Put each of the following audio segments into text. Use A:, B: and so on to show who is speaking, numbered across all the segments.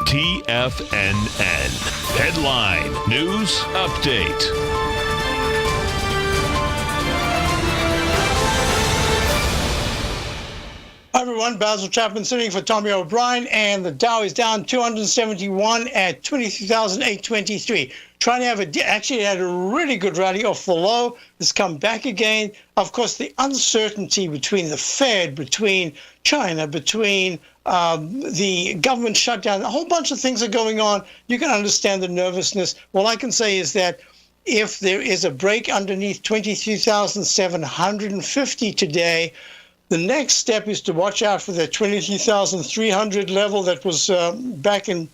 A: TFNN. Headline News Update.
B: Hi everyone, Basil Chapman sitting for Tommy O'Brien, and the Dow is down 271 at 23,823. Trying to have actually had a really good rally off the low. It's come back again. Of course, the uncertainty between the Fed, between China, between the government shutdown, a whole bunch of things are going on. You can understand the nervousness. All I can say is that if there is a break underneath 23,750 today, the next step is to watch out for that 23,300 level that was back in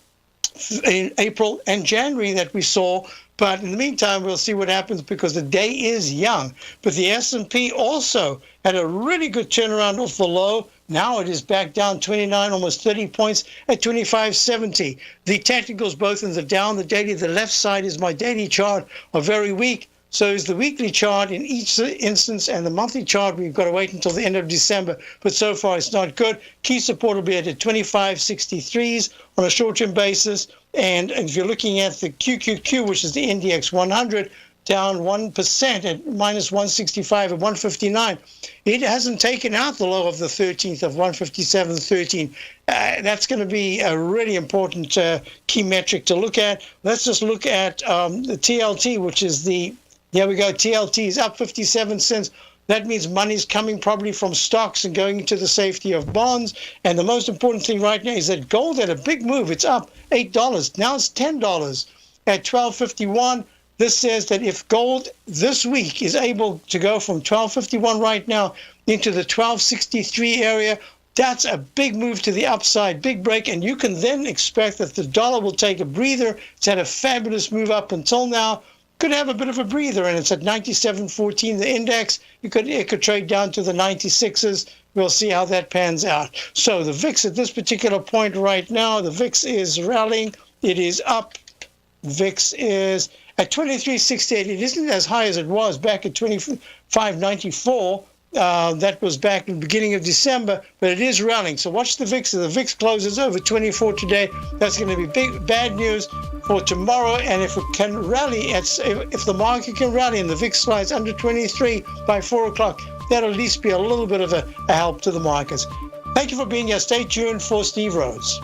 B: April and January that we saw. But in the meantime, we'll see what happens because the day is young. But the S&P also had a really good turnaround off the low. Now it is back down 29, almost 30 points at 25.70. The technicals, both in the Dow and the daily, the left side is my daily chart, are very weak. So is the weekly chart in each instance, and the monthly chart, we've got to wait until the end of December. But so far, it's not good. Key support will be at 25.63s on a short-term basis. And if you're looking at the QQQ, which is the NDX 100, down 1% at minus 165 at 159. It hasn't taken out the low of the 13th of 157.13. That's going to be a really important key metric to look at. Let's just look at the TLT, which is there we go, TLT is up 57 cents. That means money's coming probably from stocks and going into the safety of bonds. And the most important thing right now is that gold had a big move. It's up $8. Now it's $10 at 12.51. This says that if gold this week is able to go from 12.51 right now into the 12.63 area, that's a big move to the upside, big break, and you can then expect that the dollar will take a breather. It's had a fabulous move up until now. Could have a bit of a breather, and it's at 97.14, the index. It could trade down to the 96s. We'll see how that pans out. So the VIX at this particular point right now, the VIX is rallying. It is up. VIX is at 23.68. It isn't as high as it was back at 25.94. That was back in the beginning of December, but it is rallying. So watch the VIX. If the VIX closes over 24 today, that's going to be bad news for tomorrow. And if it can rally, if the market can rally and the VIX slides under 23 by 4 o'clock, that'll at least be a little bit of a help to the markets. Thank you for being here. Stay tuned for Steve Rhodes.